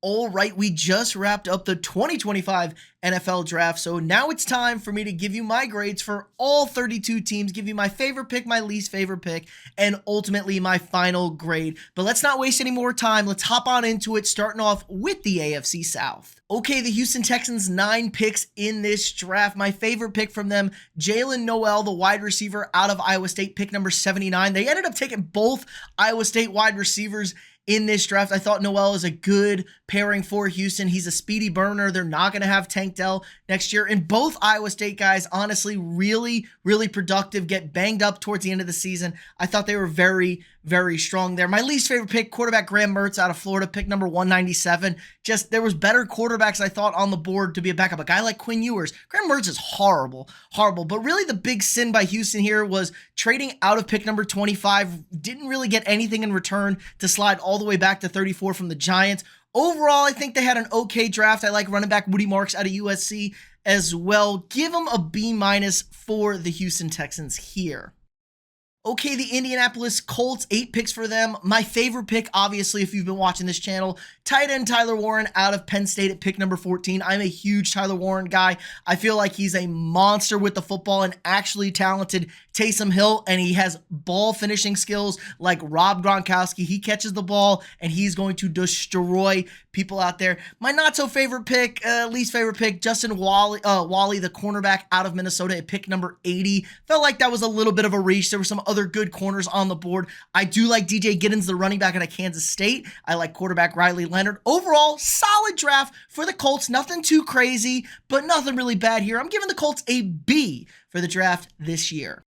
All right, we just wrapped up the 2025 NFL draft, so now it's time for me to give you my grades for all 32 teams, give you my favorite pick, my least favorite pick, and ultimately my final grade. But let's not waste any more time. Let's hop on into it, starting off with the AFC South. Okay, the Houston Texans, 9 picks in this draft. My favorite pick from them, Jalen Noel, the wide receiver out of Iowa State, pick number 79. They ended up taking both Iowa State wide receivers in this draft. I thought Noel is a good pairing for Houston. He's a speedy burner. They're not going to have Tank Dell next year. And both Iowa State guys, honestly, really productive, get banged up towards the end of the season. I thought they were very strong there. My least favorite pick, quarterback Graham Mertz out of Florida, pick number 197. Just, there was better quarterbacks, I thought, on the board to be a backup. A guy like Quinn Ewers. Graham Mertz is horrible. But really the big sin by Houston here was trading out of pick number 25. Didn't really get anything in return to slide all the way back to 34 from the Giants. Overall, I think they had an okay draft. I like running back Woody Marks out of USC as well. Give them a B- for the Houston Texans here. Okay, the Indianapolis Colts, 8 picks for them. My favorite pick, obviously, if you've been watching this channel, tight end Tyler Warren out of Penn State at pick number 14. I'm a huge Tyler Warren guy. I feel like he's a monster with the football, and actually talented Taysom Hill, and he has ball finishing skills like Rob Gronkowski. He catches the ball, and he's going to destroy people out there. My not-so-favorite pick, least favorite pick, Justin Wally, the cornerback out of Minnesota at pick number 80. Felt like that was a little bit of a reach. There were some other good corners on the board. I do like DJ Giddens, the running back out of Kansas State. I like quarterback Riley Leonard. Overall, solid draft for the Colts. Nothing too crazy, but nothing really bad here. I'm giving the Colts a B for the draft this year.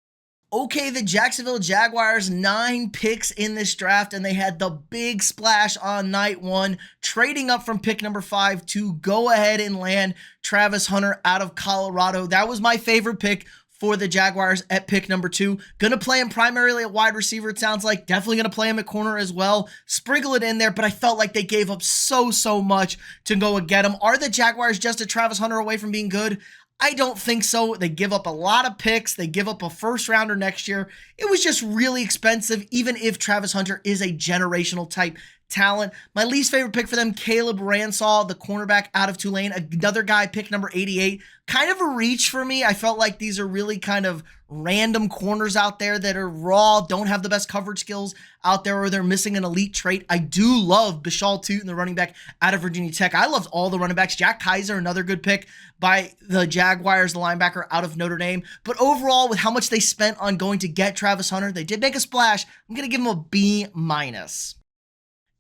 Okay, the Jacksonville Jaguars, 9 picks in this draft, and they had the big splash on night 1, trading up from pick number 5 to go ahead and land Travis Hunter out of Colorado. That was my favorite pick for the Jaguars at pick number 2. Gonna play him primarily at wide receiver, it sounds like. Definitely gonna play him at corner as well. Sprinkle it in there, but I felt like they gave up so much to go and get him. Are the Jaguars just a Travis Hunter away from being good? I don't think so. They give up a lot of picks. They give up a first rounder next year. It was just really expensive, even if Travis Hunter is a generational type talent. My least favorite pick for them, Caleb Ransall, the cornerback out of Tulane, another guy, pick number 88. Kind of a reach for me. I felt like these are really kind of random corners out there that are raw, don't have the best coverage skills out there, or they're missing an elite trait. I do love Bashal Tootin, the running back out of Virginia Tech. I loved all the running backs. Jack Kaiser, another good pick by the Jaguars, the linebacker out of Notre Dame. But overall, with how much they spent on going to get Travis Hunter, they did make a splash. I'm going to give them a B-.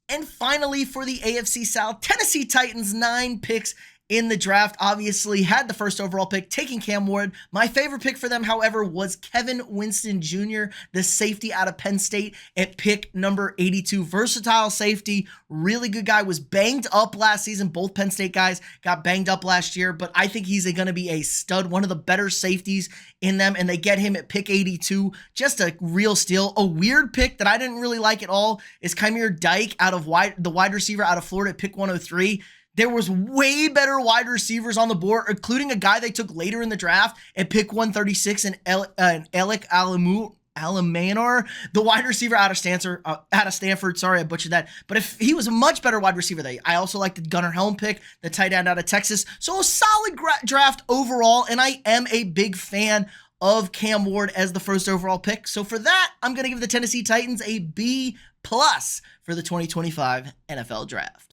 And finally, for the AFC South, Tennessee Titans, 9 picks in the draft. Obviously had the first overall pick, taking Cam Ward. My favorite pick for them, however, was Kevin Winston Jr., the safety out of Penn State at pick number 82. Versatile safety, really good guy, was banged up last season. Both Penn State guys got banged up last year, but I think he's going to be a stud, one of the better safeties in them, and they get him at pick 82. Just a real steal. A weird pick that I didn't really like at all is Kymir Dyke out of the wide receiver out of Florida at pick 103. There was way better wide receivers on the board, including a guy they took later in the draft at pick 136, and Alec Alamanor, the wide receiver out of Stanford. Sorry, I butchered that. But if he was a much better wide receiver, I also like the Gunnar Helm pick, the tight end out of Texas. So a solid draft overall, and I am a big fan of Cam Ward as the first overall pick. So for that, I'm going to give the Tennessee Titans a B+ for the 2025 NFL Draft.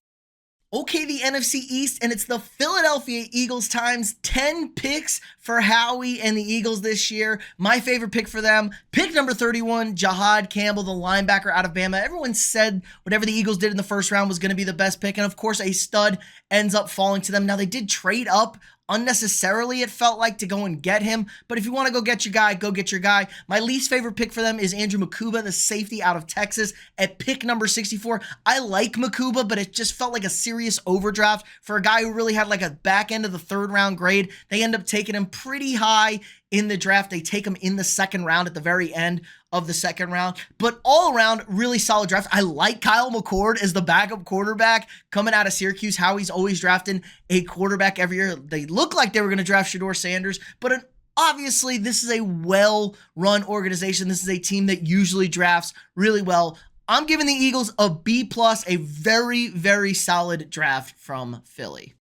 Okay, the NFC East, and it's the Philadelphia Eagles times 10 picks for Howie and the Eagles this year. My favorite pick for them, pick number 31, Jahad Campbell, the linebacker out of Bama. Everyone said whatever the Eagles did in the first round was going to be the best pick, and of course, a stud ends up falling to them. Now, they did trade up unnecessarily, it felt like, to go and get him. But if you want to go get your guy, go get your guy. My least favorite pick for them is Andrew Makuba, the safety out of Texas at pick number 64. I like Makuba, but it just felt like a serious overdraft for a guy who really had like a back end of the 3rd round grade. They end up taking him pretty high in the draft. They take him in the 2nd round, at the very end of the 2nd round. But all around, really solid draft. I like Kyle McCord as the backup quarterback coming out of Syracuse. Howie's always drafting a quarterback every year. They look like they were going to draft Shedeur Sanders, but obviously this is a well-run organization. This is a team that usually drafts really well. I'm giving the Eagles a B+, a very, very solid draft from Philly.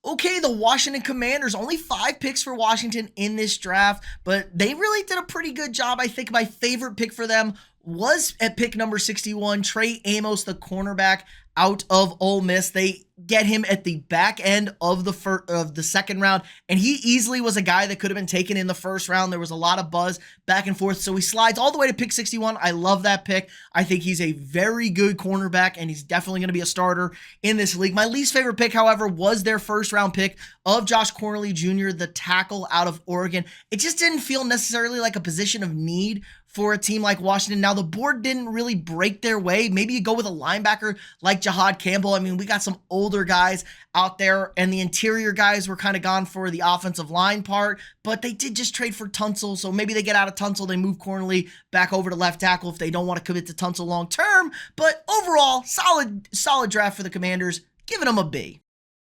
Okay, the Washington Commanders, only 5 picks for Washington in this draft, but they really did a pretty good job. I think my favorite pick for them was at pick number 61, Trey Amos, the cornerback out of Ole Miss. They get him at the back end of the second round, and he easily was a guy that could have been taken in the first round. There was a lot of buzz back and forth, so he slides all the way to pick 61. I love that pick. I think he's a very good cornerback, and he's definitely going to be a starter in this league. My least favorite pick, however, was their first round pick of Josh Corneley Jr., the tackle out of Oregon. It just didn't feel necessarily like a position of need for a team like Washington. Now, the board didn't really break their way. Maybe you go with a linebacker like Jahad Campbell. I mean, we got some older guys out there, and the interior guys were kind of gone for the offensive line part, but they did just trade for Tunsil, so maybe they get out of Tunsil, they move Corneley back over to left tackle if they don't want to commit to Tunsil long term. But overall, solid draft for the Commanders, giving them a B.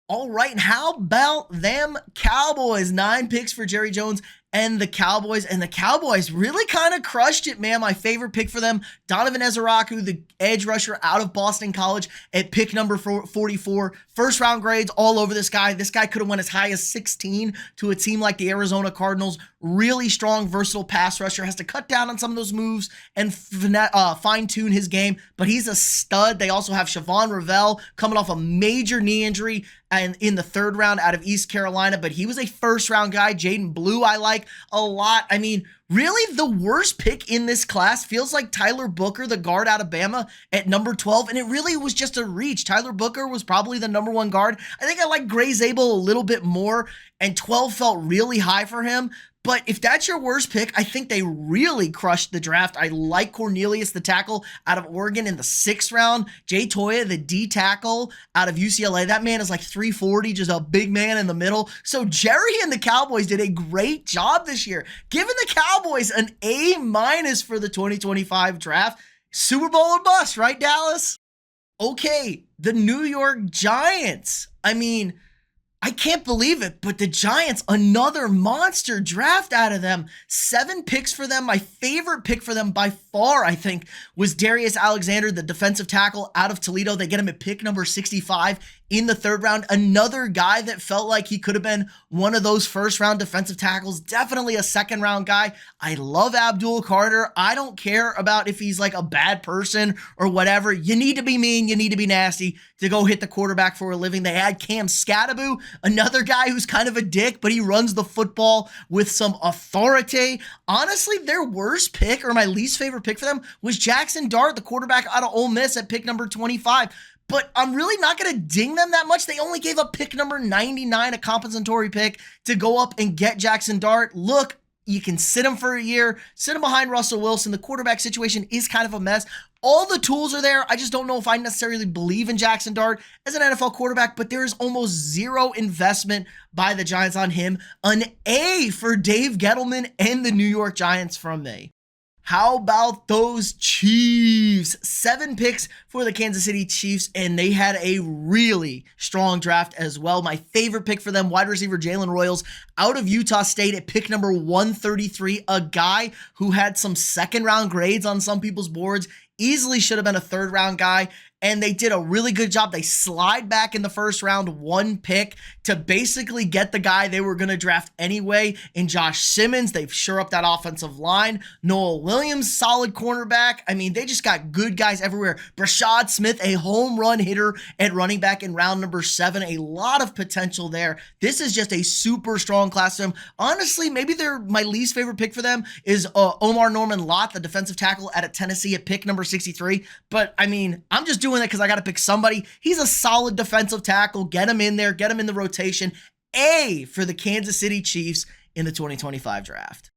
All right, and how about them Cowboys? 9 picks for Jerry Jones and the Cowboys really kind of crushed it, man. My favorite pick for them, Donovan Ezeraku, the edge rusher out of Boston College at pick number 44. First round grades all over this guy. This guy could have went as high as 16 to a team like the Arizona Cardinals. Really strong, versatile pass rusher. Has to cut down on some of those moves and fine-tune his game, but he's a stud. They also have Siobhan Ravel coming off a major knee injury and in the third round out of East Carolina, but he was a first-round guy. Jaden Blue I like a lot. I mean, really, the worst pick in this class feels like Tyler Booker, the guard out of Bama at number 12, and it really was just a reach. Tyler Booker was probably the number 1 guard. I think I like Gray Zabel a little bit more, and 12 felt really high for him. But if that's your worst pick, I think they really crushed the draft. I like Cornelius, the tackle out of Oregon in the 6th round. Jay Toya, the D tackle out of UCLA. That man is like 340, just a big man in the middle. So Jerry and the Cowboys did a great job this year, giving the Cowboys an A- for the 2025 draft. Super Bowl or bust, right, Dallas? Okay, the New York Giants. I mean, I can't believe it, but the Giants, another monster draft out of them. 7 picks for them. My favorite pick for them by far, I think, was Darius Alexander, the defensive tackle out of Toledo. They get him at pick number 65 in the 3rd round. Another guy that felt like he could have been one of those first-round defensive tackles. Definitely a second-round guy. I love Abdul Carter. I don't care about if he's like a bad person or whatever. You need to be mean. You need to be nasty to go hit the quarterback for a living. They had Cam Scattaboo, another guy who's kind of a dick, but he runs the football with some authority. Honestly, their worst pick, or my least favorite pick for them, was Jackson Dart, the quarterback out of Ole Miss at pick number 25. But I'm really not going to ding them that much. They only gave up pick number 99, a compensatory pick, to go up and get Jackson Dart. Look, you can sit him for a year, sit him behind Russell Wilson. The quarterback situation is kind of a mess. All the tools are there. I just don't know if I necessarily believe in Jackson Dart as an NFL quarterback, but there is almost zero investment by the Giants on him. An A for Dave Gettleman and the New York Giants from me. How about those Chiefs? 7 picks for the Kansas City Chiefs, and they had a really strong draft as well. My favorite pick for them, wide receiver Jalen Royals out of Utah State at pick number 133, a guy who had some second-round grades on some people's boards, easily should have been a 3rd-round guy, and they did a really good job. They slide back in the 1st round, 1 pick to basically get the guy they were going to draft anyway in Josh Simmons. They've sure up that offensive line. Noel Williams, solid cornerback. I mean, they just got good guys everywhere. Brashad Smith, a home run hitter at running back in round number 7. A lot of potential there. This is just a super strong class for them. Honestly, maybe my least favorite pick for them is Omar Norman Lott, the defensive tackle out of Tennessee at pick number 63. But I mean, I'm just doing that because I got to pick somebody. He's a solid defensive tackle. Get him in there. Get him in the rotation. A for the Kansas City Chiefs in the 2025 draft.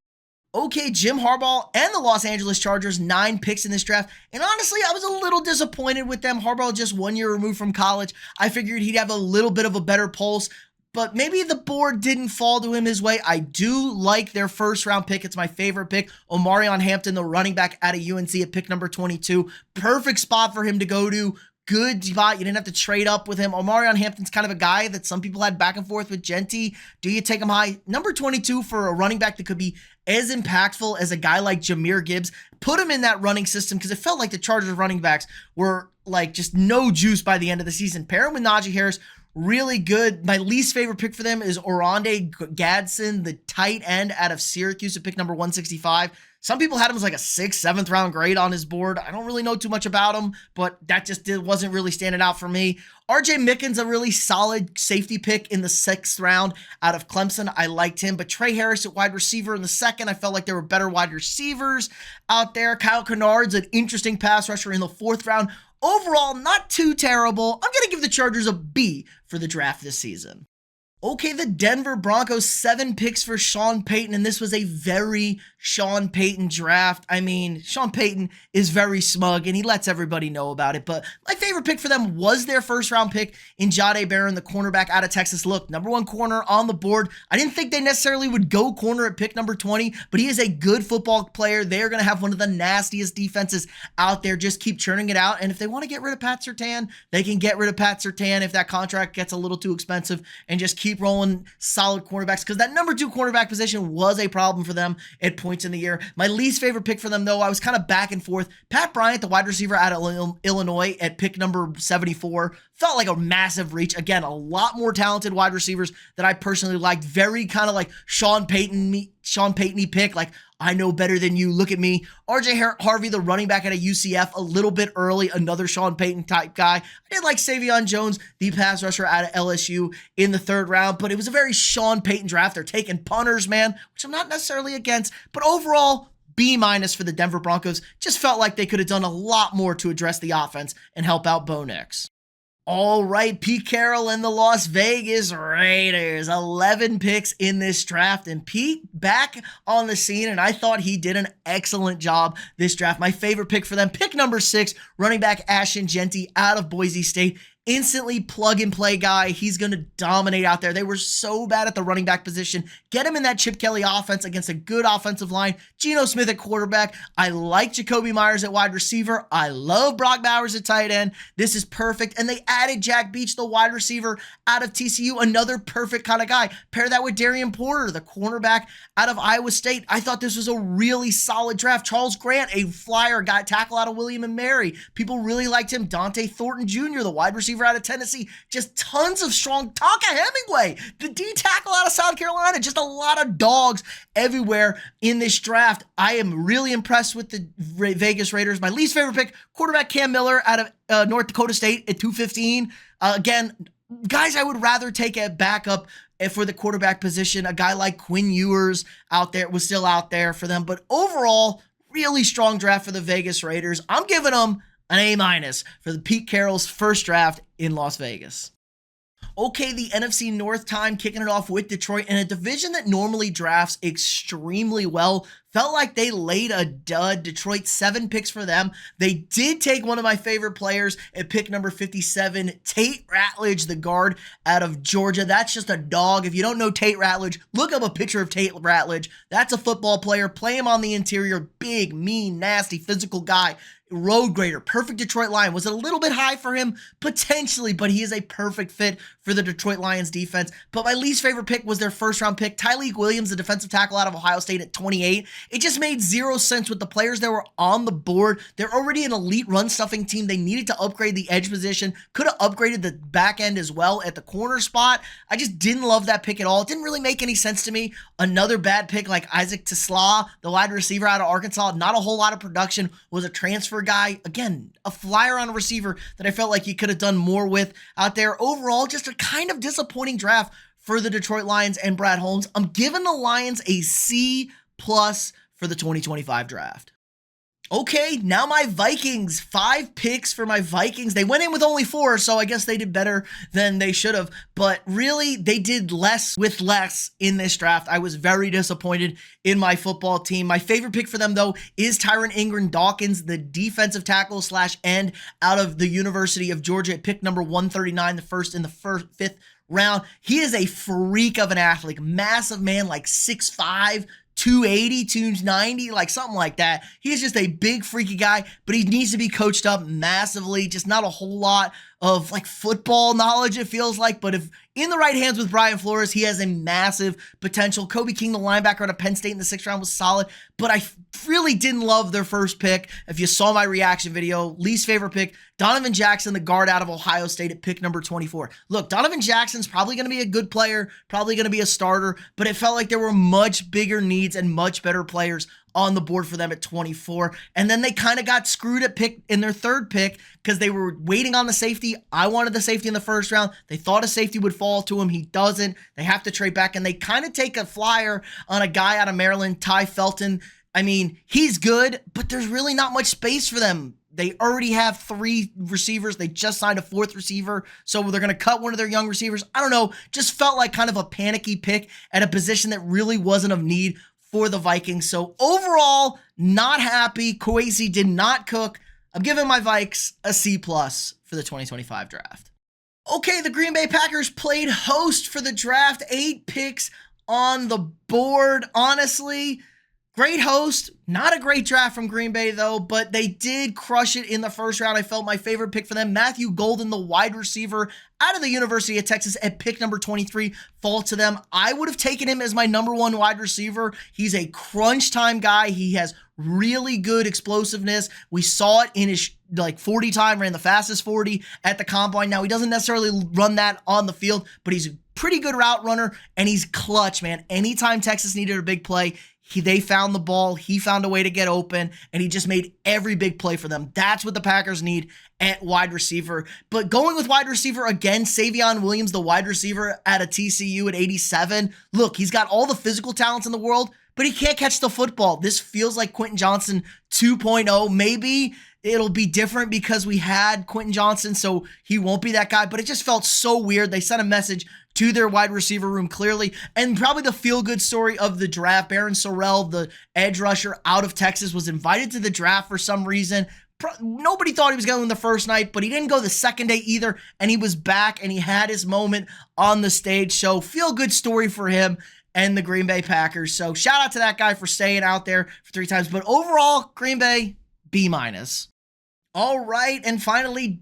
Okay, Jim Harbaugh and the Los Angeles Chargers, 9 picks in this draft. And honestly, I was a little disappointed with them. Harbaugh just 1 year removed from college. I figured he'd have a little bit of a better pulse, but maybe the board didn't fall to him his way. I do like their 1st-round pick. It's my favorite pick. Omarion Hampton, the running back out of UNC at pick number 22. Perfect spot for him to go to. good spot. You didn't have to trade up with him. Omarion Hampton's kind of a guy that some people had back and forth with Genty. Do you take him high? Number 22 for a running back that could be as impactful as a guy like Jahmyr Gibbs. Put him in that running system because it felt like the Chargers running backs were like just no juice by the end of the season. Pair him with Najee Harris. Really good. My least favorite pick for them is Oronde Gadsden, the tight end out of Syracuse at pick number 165. Some people had him as like a 6th, 7th round grade on his board. I don't really know too much about him, but that just wasn't really standing out for me. RJ Mickens, a really solid safety pick in the 6th round out of Clemson. I liked him, but Trey Harris at wide receiver in the 2nd. I felt like there were better wide receivers out there. Kyle Kennard's an interesting pass rusher in the 4th round. Overall, not too terrible. I'm going to give the Chargers a B for the draft this season. Okay, the Denver Broncos, 7 picks for Sean Payton, and this was a very Sean Payton draft. I mean, Sean Payton is very smug, and he lets everybody know about it, but my favorite pick for them was their 1st round pick in Jahdae Barron, the cornerback out of Texas. Look, number 1 corner on the board. I didn't think they necessarily would go corner at pick number 20, but he is a good football player. They are going to have one of the nastiest defenses out there. Just keep churning it out, and if they want to get rid of Pat Surtain, they can get rid of Pat Surtain if that contract gets a little too expensive, and just keep rolling solid cornerbacks, because that number 2 cornerback position was a problem for them at points in the year. My least favorite pick for them, though, I was kind of back and forth. Pat Bryant, the wide receiver out of Illinois at pick number 74, felt like a massive reach. Again, a lot more talented wide receivers that I personally liked. Very kind of like Sean Payton-y pick, like, I know better than you, look at me. RJ Harvey, the running back out of UCF, a little bit early, another Sean Payton type guy. I did like Savion Jones, the pass rusher out of LSU in the 3rd round, but it was a very Sean Payton draft. They're taking punters, man, which I'm not necessarily against, but overall, B- for the Denver Broncos. Just felt like they could have done a lot more to address the offense and help out Bo Nix. All right, Pete Carroll and the Las Vegas Raiders, 11 picks in this draft, and Pete back on the scene, and I thought he did an excellent job this draft. My favorite pick for them, pick number 6, running back Ashton Genty out of Boise State. Instantly plug-and-play guy. He's going to dominate out there. They were so bad at the running back position. Get him in that Chip Kelly offense against a good offensive line. Geno Smith at quarterback. I like Jacoby Myers at wide receiver. I love Brock Bowers at tight end. This is perfect. And they added Jack Beach, the wide receiver out of TCU, another perfect kind of guy. Pair that with Darian Porter, the cornerback out of Iowa State. I thought this was a really solid draft. Charles Grant, a flyer guy, tackle out of William & Mary. People really liked him. Dante Thornton Jr., the wide receiver out of Tennessee. Just tons of strong. Tonka Hemingway, the D tackle out of South Carolina. Just a lot of dogs everywhere in this draft. I am really impressed with the Vegas Raiders. My least favorite pick, quarterback Cam Miller out of North Dakota State at 215. Again, guys, I would rather take a backup for the quarterback position. A guy like Quinn Ewers out there was still out there for them. But overall, really strong draft for the Vegas Raiders. I'm giving them an A- for the Pete Carroll's 1st draft in Las Vegas. Okay, the NFC North time, kicking it off with Detroit in a division that normally drafts extremely well. Felt like they laid a dud. Detroit, 7 picks for them. They did take one of my favorite players at pick number 57, Tate Ratledge, the guard out of Georgia. That's just a dog. If you don't know Tate Ratledge, look up a picture of Tate Ratledge. That's a football player. Play him on the interior. Big, mean, nasty, physical guy. Road grader, perfect Detroit Lion. Was it a little bit high for him? Potentially, but he is a perfect fit for the Detroit Lions defense. But my least favorite pick was their 1st round pick, Tyleik Williams, the defensive tackle out of Ohio State at 28. It just made zero sense with the players that were on the board. They're already an elite run stuffing team. They needed to upgrade the edge position. Could have upgraded the back end as well at the corner spot. I just didn't love that pick at all. It didn't really make any sense to me. Another bad pick like Isaac Tesla, the wide receiver out of Arkansas. Not a whole lot of production. Was a transfer guy. Again, a flyer on a receiver that I felt like he could have done more with out there. Overall, just a kind of disappointing draft for the Detroit Lions and Brad Holmes. I'm giving the Lions a C+ for the 2025 draft. Okay, now my Vikings. 5 picks for my Vikings. They went in with only 4, so I guess they did better than they should have. But really, they did less with less in this draft. I was very disappointed in my football team. My favorite pick for them, though, is Tyron Ingram Dawkins, the defensive tackle / end out of the University of Georgia at pick number 139, the first in the 5th round. He is a freak of an athlete. Massive man, like 6'5", 280, 290, like something like that. He's just a big freaky guy, but he needs to be coached up massively. Just not a whole lot of like football knowledge, it feels like, but if in the right hands with Brian Flores, he has a massive potential. Kobe King, the linebacker out of Penn State in the 6th round, was solid, but I really didn't love their first pick. If you saw my reaction video, least favorite pick, Donovan Jackson, the guard out of Ohio State at pick number 24. Look, Donovan Jackson's probably going to be a good player, probably going to be a starter, but it felt like there were much bigger needs and much better players on the board for them at 24. And then they kind of got screwed at pick in their 3rd pick because they were waiting on the safety. I wanted the safety in the 1st round. They thought a safety would fall to him. He doesn't. They have to trade back, and they kind of take a flyer on a guy out of Maryland, Ty Felton. I mean, he's good, but there's really not much space for them. They already have 3 receivers. They just signed a 4th receiver, so they're going to cut one of their young receivers. I don't know. Just felt like kind of a panicky pick at a position that really wasn't of need for the Vikings. So overall, not happy. Kwesi did not cook. I'm giving my Vikes a C+ for the 2025 draft. Okay, the Green Bay Packers played host for the draft. 8 picks on the board. Honestly, great host. Not a great draft from Green Bay, though, but they did crush it in the 1st round. I felt my favorite pick for them, Matthew Golden, the wide receiver out of the University of Texas at pick number 23, fall to them. I would have taken him as my number 1 wide receiver. He's a crunch time guy. He has really good explosiveness. We saw it in his 40 time, ran the fastest 40 at the combine. Now, he doesn't necessarily run that on the field, but he's a pretty good route runner, and he's clutch, man. Anytime Texas needed a big play, they found the ball, he found a way to get open, and he just made every big play for them. That's what the Packers need at wide receiver. But going with wide receiver again, Savion Williams, the wide receiver out of TCU at 87. Look, he's got all the physical talents in the world, but he can't catch the football. This feels like Quentin Johnson 2.0. Maybe it'll be different because we had Quentin Johnson, so he won't be that guy, but it just felt so weird. They sent a message to their wide receiver room clearly, and probably the feel-good story of the draft. Barron Sorrell, the edge rusher out of Texas, was invited to the draft for some reason. Nobody thought he was going the first night, but he didn't go the second day either, and he was back, and he had his moment on the stage. So feel-good story for him and the Green Bay Packers. So shout out to that guy for staying out there for 3 times. But overall, Green Bay, B-. All right, and finally,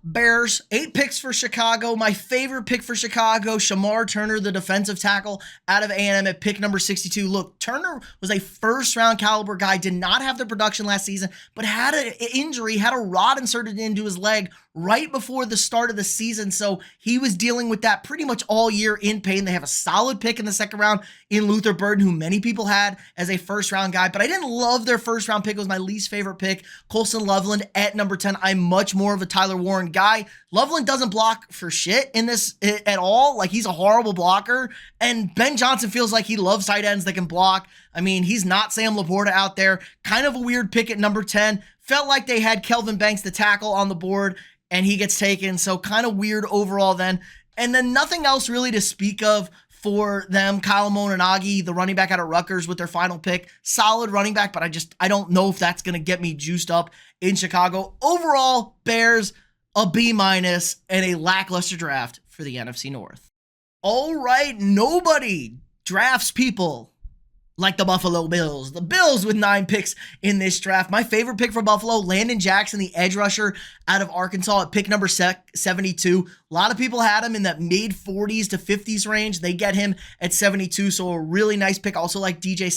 Bears. 8 picks for Chicago. My favorite pick for Chicago, Shamar Turner, the defensive tackle out of A&M at pick number 62. Look, Turner was a first-round caliber guy, did not have the production last season, but had an injury, had a rod inserted into his leg right before the start of the season, so he was dealing with that pretty much all year in pain. They have a solid pick in the 2nd round in Luther Burden, who many people had as a first-round guy, but I didn't love their first-round pick. It was my least favorite pick. Colson Loveland at number 10. I'm much more of a Tyler Warren guy. Loveland doesn't block for shit in this at all. Like, he's a horrible blocker, and Ben Johnson feels like he loves tight ends that can block. I mean, he's not Sam Laporta out there. Kind of a weird pick at number 10. Felt like they had Kelvin Banks, the tackle, on the board, and he gets taken, so kind of weird overall then. And then nothing else really to speak of for them. Kyle Monanagi, the running back out of Rutgers, with their final pick. Solid running back, but I don't know if that's going to get me juiced up in Chicago. Overall, Bears, a B- and a lackluster draft for the NFC North. All right, nobody drafts people like the Buffalo Bills. The Bills with 9 picks in this draft. My favorite pick for Buffalo, Landon Jackson, the edge rusher out of Arkansas at pick number 72. A lot of people had him in that mid-40s to 50s range. They get him at 72, so a really nice pick. Also like TJ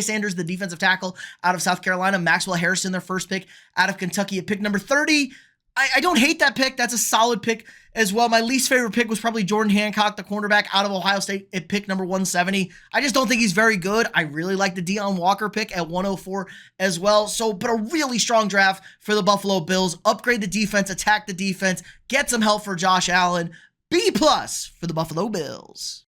Sanders, the defensive tackle out of South Carolina. Maxwell Harrison, their first pick out of Kentucky at pick number 30. I don't hate that pick. That's a solid pick as well. My least favorite pick was probably Jordan Hancock, the cornerback out of Ohio State at pick number 170. I just don't think he's very good. I really like the Deion Walker pick at 104 as well. So, but a really strong draft for the Buffalo Bills. Upgrade the defense, attack the defense, get some help for Josh Allen. B+ for the Buffalo Bills.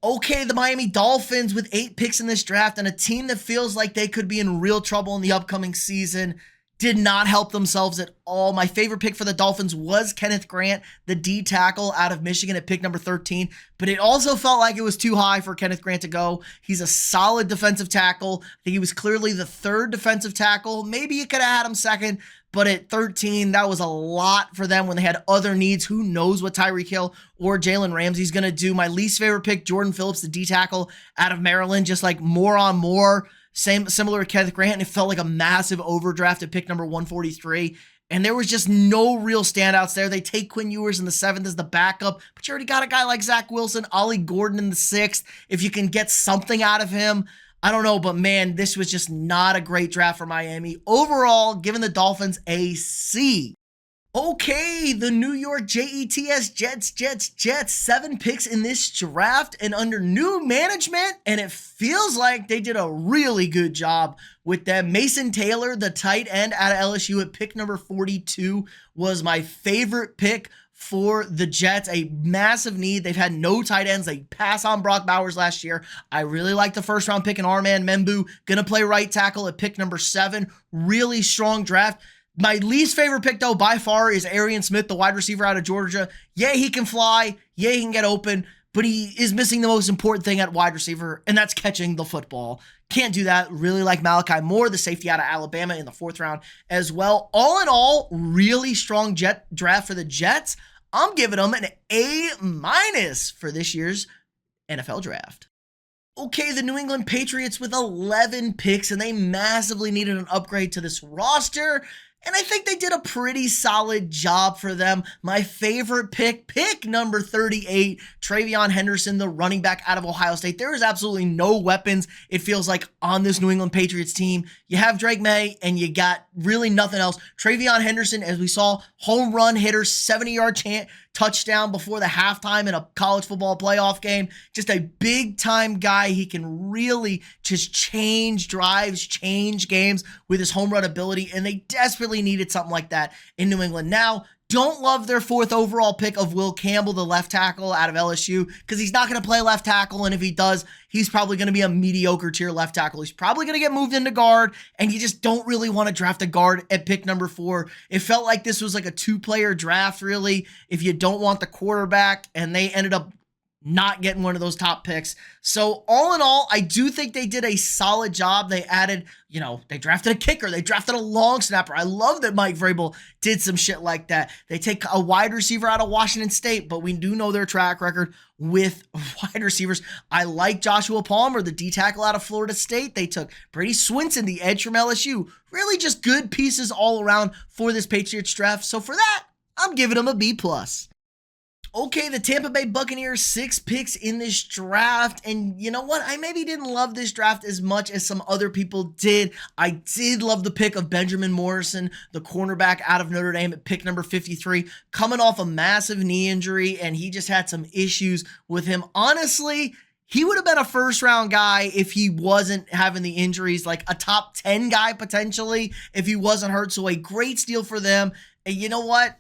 Okay, the Miami Dolphins with 8 picks in this draft, and a team that feels like they could be in real trouble in the upcoming season. Did not help themselves at all. My favorite pick for the Dolphins was Kenneth Grant, the D tackle out of Michigan at pick number 13, but it also felt like it was too high for Kenneth Grant to go. He's a solid defensive tackle. I think he was clearly the 3rd defensive tackle. Maybe you could have had him 2nd, but at 13, that was a lot for them when they had other needs. Who knows what Tyreek Hill or Jalen Ramsey's going to do. My least favorite pick, Jordan Phillips, the D tackle out of Maryland, just like more on more, similar to Kenneth Grant. And it felt like a massive overdraft at pick number 143. And there was just no real standouts there. They take Quinn Ewers in the 7th as the backup, but you already got a guy like Zach Wilson, Ollie Gordon in the 6th. If you can get something out of him, I don't know, but man, this was just not a great draft for Miami. Overall, giving the Dolphins a C. Okay, the New York Jets, 7 picks in this draft and under new management, and it feels like they did a really good job with them. Mason Taylor, the tight end out of LSU at pick number 42, was my favorite pick for the Jets. A massive need. They've had no tight ends. They passed on Brock Bowers last year. I really like the first round pick in Armand Membu. Gonna play right tackle at pick number 7. Really strong draft. My least favorite pick, though, by far, is Arian Smith, the wide receiver out of Georgia. Yeah, he can fly. Yeah, he can get open. But he is missing the most important thing at wide receiver, and that's catching the football. Can't do that. Really like Malachi Moore, the safety out of Alabama in the 4th round as well. All in all, really strong draft for the Jets. I'm giving them an A- for this year's NFL draft. Okay, the New England Patriots with 11 picks, and they massively needed an upgrade to this roster. And I think they did a pretty solid job for them. My favorite pick number 38, Travion Henderson, the running back out of Ohio State. There is absolutely no weapons, it feels like, on this New England Patriots team. You have Drake May, and you got really nothing else. Travion Henderson, as we saw, home run hitter, 70-yard touchdown before the halftime in a college football playoff game. Just a big-time guy. He can really just change drives, change games with his home run ability, and they desperately needed something like that in New England. Now, don't love their 4th overall pick of Will Campbell, the left tackle out of LSU, because he's not going to play left tackle, and if he does, he's probably going to be a mediocre tier left tackle. He's probably going to get moved into guard, and you just don't really want to draft a guard at pick number 4. It felt like this was like a 2-player draft, really, if you don't want the quarterback, and they ended up not getting one of those top picks. So all in all, I do think they did a solid job. They added, they drafted a kicker. They drafted a long snapper. I love that Mike Vrabel did some shit like that. They take a wide receiver out of Washington State, but we do know their track record with wide receivers. I like Joshua Palmer, the D tackle out of Florida State. They took Brady Swinson, the edge from LSU. Really just good pieces all around for this Patriots draft. So for that, I'm giving them a B+. Okay, the Tampa Bay Buccaneers, 6 picks in this draft. And you know what? I maybe didn't love this draft as much as some other people did. I did love the pick of Benjamin Morrison, the cornerback out of Notre Dame at pick number 53, coming off a massive knee injury, and he just had some issues with him. Honestly, he would have been a 1st-round guy if he wasn't having the injuries, like a top 10 guy potentially if he wasn't hurt. So a great steal for them. And you know what?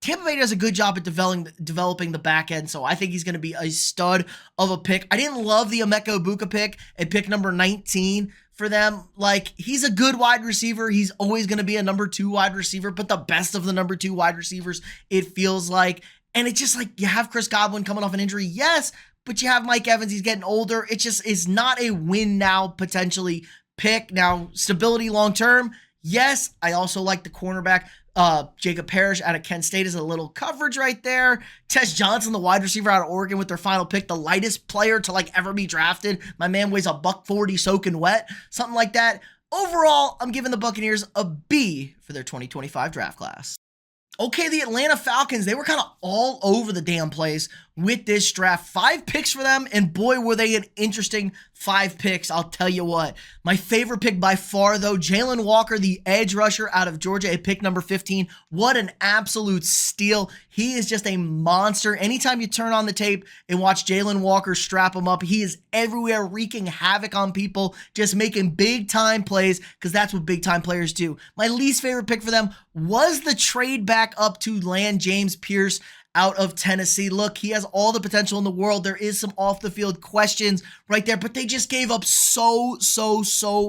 Tampa Bay does a good job at developing the back end, so I think he's going to be a stud of a pick. I didn't love the Emeka Egbuka pick at pick number 19 for them. Like, he's a good wide receiver. He's always going to be a number 2 wide receiver, but the best of the number 2 wide receivers, it feels like. And it's just like, you have Chris Godwin coming off an injury, yes, but you have Mike Evans. He's getting older. It just is not a win now, potentially, pick. Now, stability long-term, yes. I also like the cornerback. Jacob Parrish out of Kent State is a little coverage right there. Tess Johnson, the wide receiver out of Oregon with their final pick, the lightest player to ever be drafted. My man weighs $140 soaking wet, something like that. Overall, I'm giving the Buccaneers a B for their 2025 draft class. Okay, the Atlanta Falcons, they were kind of all over the damn place with this draft. 5 picks for them, and boy, were they an interesting 5 picks, I'll tell you what. My favorite pick by far, though, Jalen Walker, the edge rusher out of Georgia at pick number 15. What an absolute steal. He is just a monster. Anytime you turn on the tape and watch Jalen Walker strap him up, he is everywhere wreaking havoc on people, just making big-time plays, because that's what big-time players do. My least favorite pick for them was the trade back up to land James Pierce out of Tennessee. Look, he has all the potential in the world. There is some off-the-field questions right there, but they just gave up so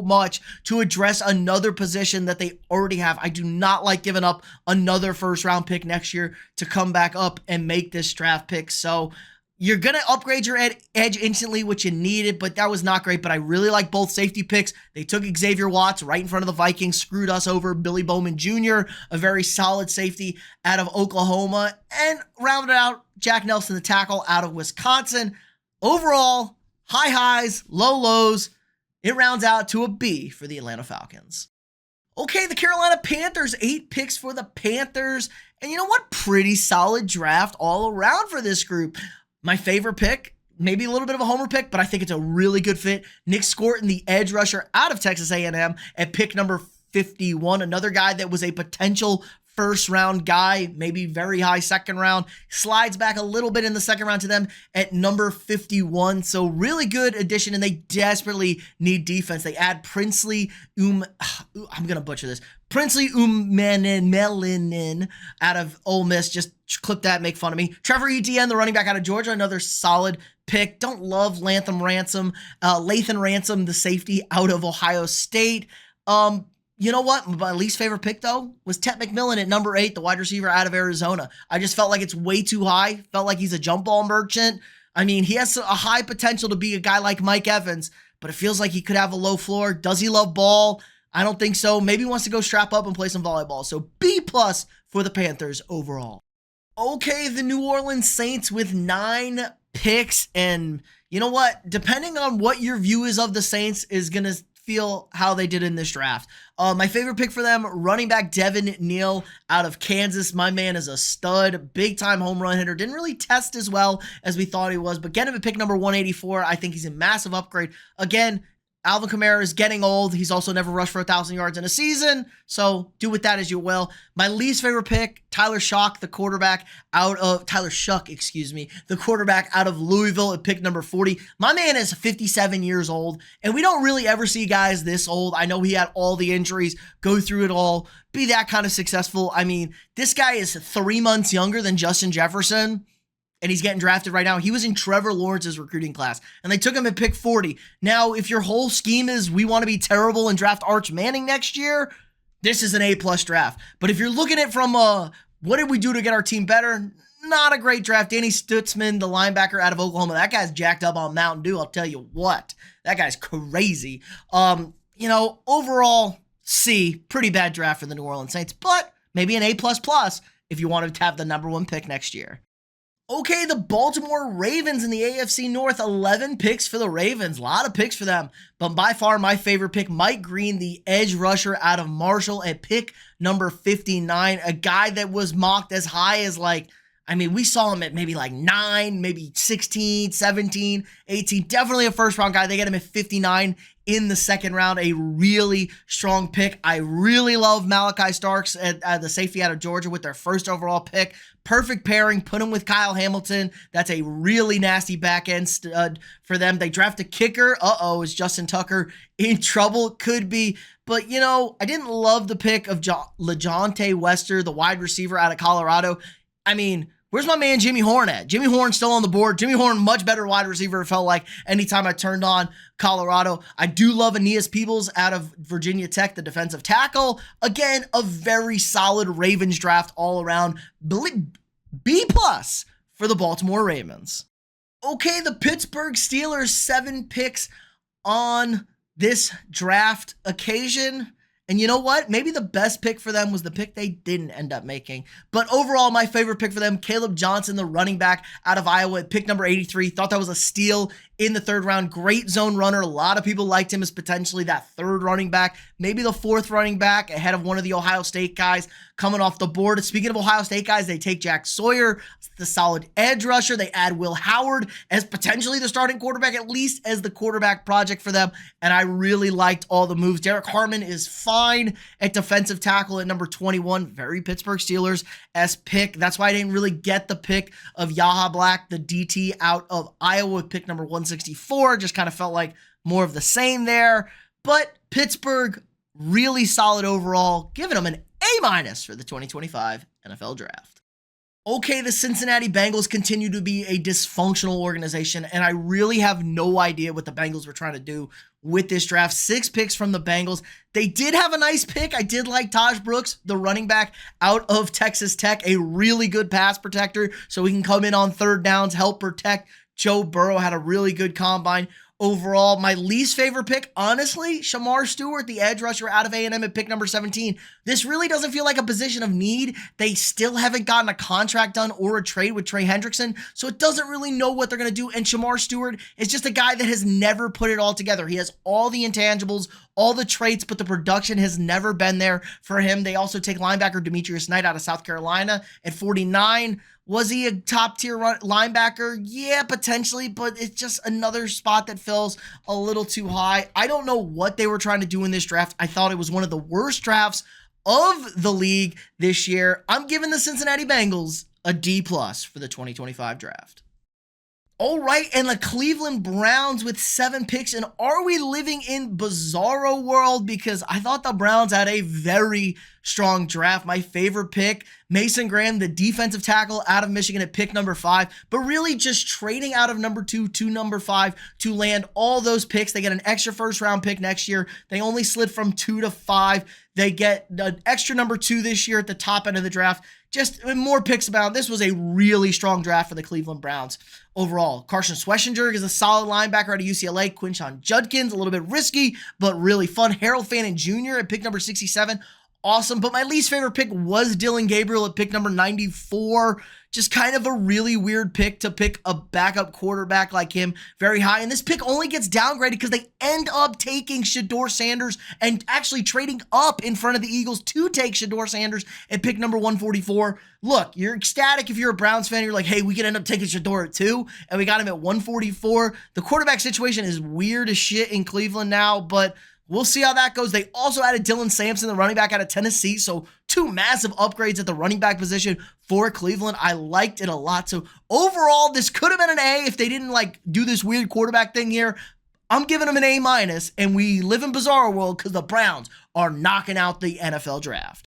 much to address another position that they already have. I do not like giving up another 1st-round pick next year to come back up and make this draft pick. So You're going to upgrade your edge instantly, which you needed, but that was not great. But I really like both safety picks. They took Xavier Watts right in front of the Vikings, screwed us over. Billy Bowman Jr., a very solid safety out of Oklahoma, and rounded out Jack Nelson, the tackle out of Wisconsin. Overall, high highs, low lows. It rounds out to a B for the Atlanta Falcons. Okay, the Carolina Panthers, 8 picks for the Panthers. And you know what? Pretty solid draft all around for this group. My favorite pick, maybe a little bit of a homer pick, but I think it's a really good fit. Nick Scorton, the edge rusher out of Texas A&M at pick number 51. Another guy that was a potential first round guy, maybe very high second round, slides back a little bit in the second round to them at number 51. So really good addition, and they desperately need defense. They add Princely I'm going to butcher this. Princely Melinin out of Ole Miss. Just clip that, make fun of me. Trevor Etienne, the running back out of Georgia, another solid pick. Don't love Lathan Ransom, the safety out of Ohio State. You know what? My least favorite pick, though, was Tet McMillan at number 8, the wide receiver out of Arizona. I just felt like it's way too high. Felt like he's a jump ball merchant. I mean, he has a high potential to be a guy like Mike Evans, but it feels like he could have a low floor. Does he love ball? I don't think so. Maybe he wants to go strap up and play some volleyball. So B+ for the Panthers overall. Okay, the New Orleans Saints with 9 picks. And you know what? Depending on what your view is of the Saints is going to feel how they did in this draft. My favorite pick for them, running back Devin Neal out of Kansas. My man is a stud, big-time home run hitter. Didn't really test as well as we thought he was, but get him at pick number 184. I think he's a massive upgrade. Again, Alvin Kamara is getting old. He's also never rushed for 1,000 yards in a season, so do with that as you will. My least favorite pick, Tyler Shough, the quarterback out of Louisville at pick number 40. My man is 57 years old, and we don't really ever see guys this old. I know he had all the injuries, go through it all, be that kind of successful. I mean, this guy is 3 months younger than Justin Jefferson, and he's getting drafted right now. He was in Trevor Lawrence's recruiting class, and they took him at pick 40. Now, if your whole scheme is we want to be terrible and draft Arch Manning next year, this is an A+ draft. But if you're looking at it from what did we do to get our team better? Not a great draft. Danny Stutzman, the linebacker out of Oklahoma, that guy's jacked up on Mountain Dew. I'll tell you what, that guy's crazy. Overall, C, pretty bad draft for the New Orleans Saints, but maybe an A++ if you wanted to have the number 1 pick next year. Okay, the Baltimore Ravens in the AFC North, 11 picks for the Ravens. A lot of picks for them, but by far my favorite pick, Mike Green, the edge rusher out of Marshall at pick number 59, a guy that was mocked as high as we saw him at maybe 9, maybe 16, 17, 18, definitely a first round guy. They get him at 59 in the second round, a really strong pick. I really love Malachi Starks at the safety out of Georgia with their first overall pick. Perfect pairing, put him with Kyle Hamilton. That's a really nasty back end stud for them. They draft a kicker. Is Justin Tucker in trouble? Could be. But, I didn't love the pick of LeJohntay Wester, the wide receiver out of Colorado. I mean, where's my man Jimmy Horn at? Jimmy Horn's still on the board. Jimmy Horn, much better wide receiver, it felt like, anytime I turned on Colorado. I do love Aeneas Peebles out of Virginia Tech, the defensive tackle. Again, a very solid Ravens draft all around. B+ for the Baltimore Ravens. Okay, the Pittsburgh Steelers, 7 picks on this draft occasion. And you know what? Maybe the best pick for them was the pick they didn't end up making. But overall, my favorite pick for them, Caleb Johnson, the running back out of Iowa at pick number 83. Thought that was a steal in the 3rd round. Great zone runner. A lot of people liked him as potentially that 3rd running back, maybe the 4th running back ahead of one of the Ohio State guys coming off the board. Speaking of Ohio State guys, they take Jack Sawyer, the solid edge rusher. They add Will Howard as potentially the starting quarterback, at least as the quarterback project for them. And I really liked all the moves. Derek Harmon is fine at defensive tackle at number 21. Very Pittsburgh Steelers as pick. That's why I didn't really get the pick of Yaha Black, the DT out of Iowa with pick number 164. Just kind of felt like more of the same there. But Pittsburgh, really solid overall, giving them an A- for the 2025 NFL Draft. Okay, the Cincinnati Bengals continue to be a dysfunctional organization, and I really have no idea what the Bengals were trying to do with this draft. 6 picks from the Bengals. They did have a nice pick. I did like Taj Brooks, the running back out of Texas Tech, a really good pass protector, so he can come in on third downs, help protect Joe Burrow. Had a really good combine. Overall, my least favorite pick, honestly, Shamar Stewart, the edge rusher out of A&M at pick number 17. This really doesn't feel like a position of need. They still haven't gotten a contract done or a trade with Trey Hendrickson, so it doesn't really know what they're going to do. And Shamar Stewart is just a guy that has never put it all together. He has all the intangibles, all the traits, but the production has never been there for him. They also take linebacker Demetrius Knight out of South Carolina at 49. Was he a top-tier linebacker? Yeah, potentially, but it's just another spot that feels a little too high. I don't know what they were trying to do in this draft. I thought it was one of the worst drafts of the league this year. I'm giving the Cincinnati Bengals a D+ for the 2025 draft. All right, and the Cleveland Browns with 7 picks. And are we living in bizarro world? Because I thought the Browns had a very strong draft. My favorite pick, Mason Graham, the defensive tackle out of Michigan at pick number 5, but really just trading out of number 2 to number 5 to land all those picks. They get an extra first round pick next year. They only slid from 2 to 5. They get an extra number 2 this year at the top end of the draft. Just more picks about. This was a really strong draft for the Cleveland Browns overall. Carson Schwessinger is a solid linebacker out of UCLA. Quinshon Judkins, a little bit risky, but really fun. Harold Fannin Jr. at pick number 67. Awesome. But my least favorite pick was Dylan Gabriel at pick number 94. Just kind of a really weird pick to pick a backup quarterback like him very high. And this pick only gets downgraded because they end up taking Shedeur Sanders and actually trading up in front of the Eagles to take Shedeur Sanders at pick number 144. Look, you're ecstatic if you're a Browns fan. You're like, hey, we could end up taking Shedeur at 2, and we got him at 144. The quarterback situation is weird as shit in Cleveland now, but we'll see how that goes. They also added Dylan Sampson, the running back out of Tennessee. So 2 massive upgrades at the running back position for Cleveland. I liked it a lot. So overall, this could have been an A if they didn't do this weird quarterback thing here. I'm giving them an A-, and we live in bizarre world because the Browns are knocking out the NFL draft.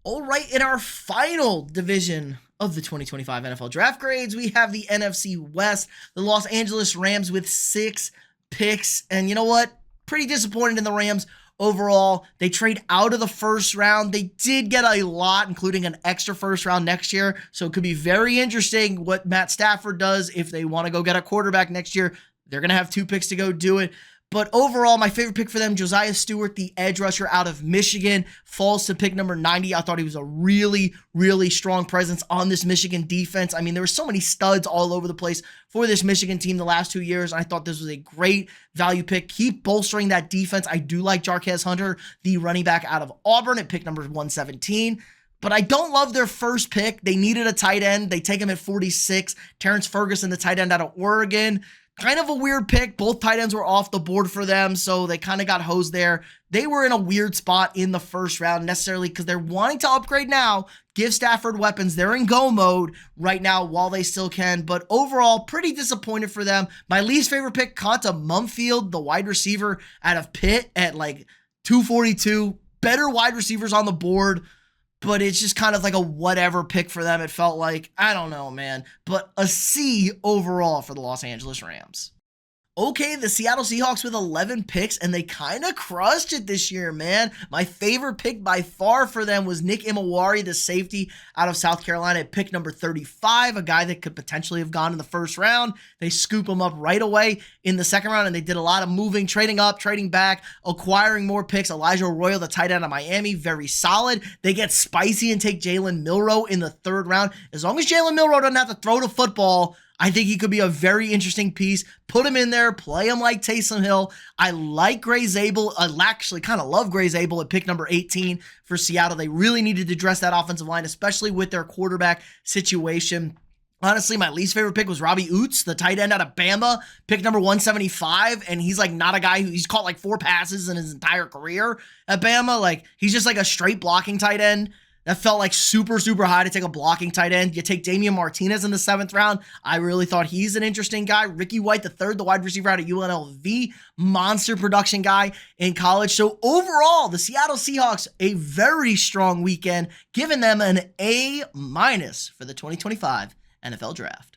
All right, in our final division of the 2025 NFL draft grades, we have the NFC West, the Los Angeles Rams with 6 picks. And you know what? Pretty disappointed in the Rams overall. They trade out of the first round. They did get a lot, including an extra first round next year. So it could be very interesting what Matt Stafford does if they want to go get a quarterback next year. They're going to have 2 picks to go do it. But overall, my favorite pick for them, Josiah Stewart, the edge rusher out of Michigan, falls to pick number 90. I thought he was a really, really strong presence on this Michigan defense. I mean, there were so many studs all over the place for this Michigan team the last 2 years. I thought this was a great value pick. Keep bolstering that defense. I do like Jarquez Hunter, the running back out of Auburn at pick number 117. But I don't love their first pick. They needed a tight end. They take him at 46. Terrence Ferguson, the tight end out of Oregon. Kind of a weird pick. Both tight ends were off the board for them, so they kind of got hosed there. They were in a weird spot in the first round necessarily because they're wanting to upgrade now, give Stafford weapons. They're in go mode right now while they still can, but overall, pretty disappointed for them. My least favorite pick, Conta Mumfield, the wide receiver out of Pitt at 242. Better wide receivers on the board, but it's just kind of like a whatever pick for them. It felt like, I don't know, man, but a C overall for the Los Angeles Rams. Okay, the Seattle Seahawks with 11 picks, and they kind of crushed it this year, man. My favorite pick by far for them was Nick Imawari, the safety out of South Carolina at pick number 35, a guy that could potentially have gone in the first round. They scoop him up right away in the second round, and they did a lot of moving, trading up, trading back, acquiring more picks. Elijah Arroyo, the tight end of Miami, very solid. They get spicy and take Jalen Milroe in the third round. As long as Jalen Milroe doesn't have to throw the football, I think he could be a very interesting piece. Put him in there, play him like Taysom Hill. I like Gray Zabel. I actually kind of love Gray Zabel at pick number 18 for Seattle. They really needed to address that offensive line, especially with their quarterback situation. Honestly, my least favorite pick was Robbie Oots, the tight end out of Bama, pick number 175, and he's not a guy he's caught 4 passes in his entire career at Bama. He's just a straight blocking tight end. That felt like super, super high to take a blocking tight end. You take Damian Martinez in the 7th round. I really thought he's an interesting guy. Ricky White, the 3rd, the wide receiver out of UNLV, monster production guy in college. So overall, the Seattle Seahawks, a very strong weekend, giving them an A- for the 2025 NFL Draft.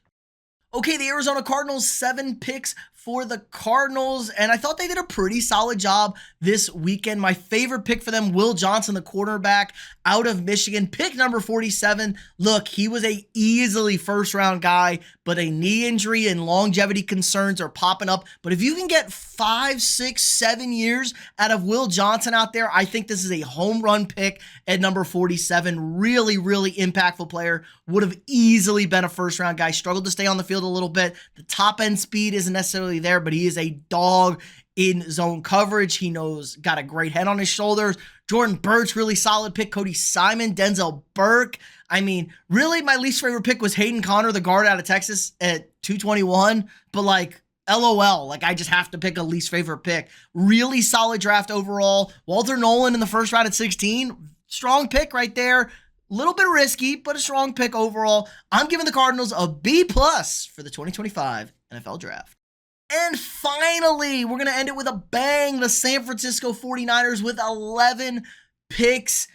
Okay, the Arizona Cardinals, 7 picks for the Cardinals, and I thought they did a pretty solid job this weekend. My favorite pick for them, Will Johnson, the quarterback out of Michigan, pick number 47. Look, he was a easily first-round guy, but a knee injury and longevity concerns are popping up. But if you can get 5, 6, 7 years out of Will Johnson out there, I think this is a home run pick at number 47. Really, really impactful player. Would have easily been a first-round guy. Struggled to stay on the field a little bit. The top-end speed isn't necessarily there, but he is a dog in zone coverage. He got a great head on his shoulders. Jordan Burch, really solid pick. Cody Simon, Denzel Burke. I mean, really, my least favorite pick was Hayden Conner, the guard out of Texas at 221, but like, LOL, like I just have to pick a least favorite pick. Really solid draft overall. Walter Nolan in the 1st round at 16. Strong pick right there. Little bit risky, but a strong pick overall. I'm giving the Cardinals a B+ for the 2025 NFL Draft. And finally, we're going to end it with a bang. The San Francisco 49ers with 11 picks.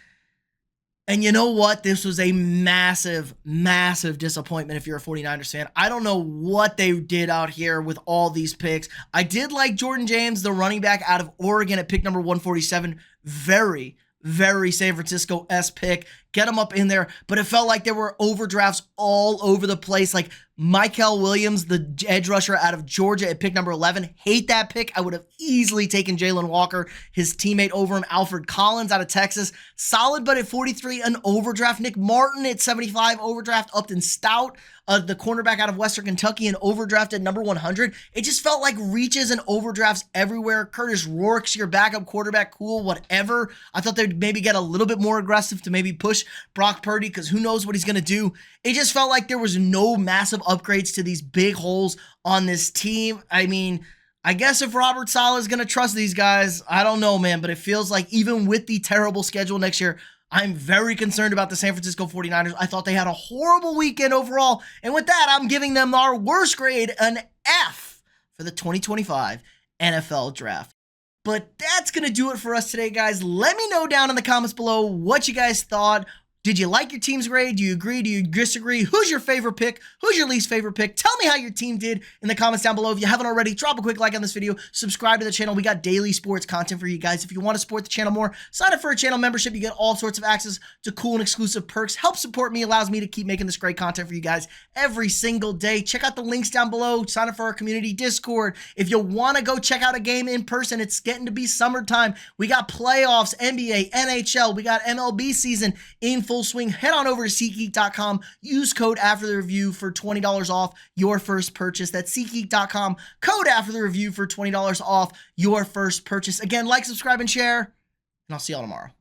And you know what? This was a massive, massive disappointment if you're a 49ers fan. I don't know what they did out here with all these picks. I did like Jordan James, the running back out of Oregon at pick number 147. Very, very San Francisco-esque pick. Get him up in there. But it felt like there were overdrafts all over the place. Like Michael Williams, the edge rusher out of Georgia at pick number 11. Hate that pick. I would have easily taken Jalen Walker, his teammate over him. Alfred Collins out of Texas. Solid, but at 43, an overdraft. Nick Martin at 75, overdraft. Upton Stout, the cornerback out of Western Kentucky, an overdraft at number 100. It just felt like reaches and overdrafts everywhere. Curtis Rourke's your backup quarterback. Cool, whatever. I thought they'd maybe get a little bit more aggressive to maybe push Brock Purdy, because who knows what he's going to do. It just felt like there was no massive upgrades to these big holes on this team. I mean, I guess if Robert Saleh is going to trust these guys, I don't know, man, but it feels like even with the terrible schedule next year, I'm very concerned about the San Francisco 49ers. I thought they had a horrible weekend overall, and with that, I'm giving them our worst grade, an F for the 2025 NFL Draft. But that's going to do it for us today, guys. Let me know down in the comments below what you guys thought. Did you like your team's grade? Do you agree? Do you disagree? Who's your favorite pick? Who's your least favorite pick? Tell me how your team did in the comments down below. If you haven't already, drop a quick like on this video. Subscribe to the channel. We got daily sports content for you guys. If you want to support the channel more, sign up for a channel membership. You get all sorts of access to cool and exclusive perks. Help support me, allows me to keep making this great content for you guys every single day. Check out the links down below. Sign up for our community Discord. If you want to go check out a game in person, it's getting to be summertime. We got playoffs, NBA, NHL. We got MLB season in full swing. Head on over to SeatGeek.com. Use code AfterTheReview for $20 off your first purchase. That's SeatGeek.com. Code AfterTheReview for $20 off your first purchase. Again, like, subscribe, and share, and I'll see y'all tomorrow.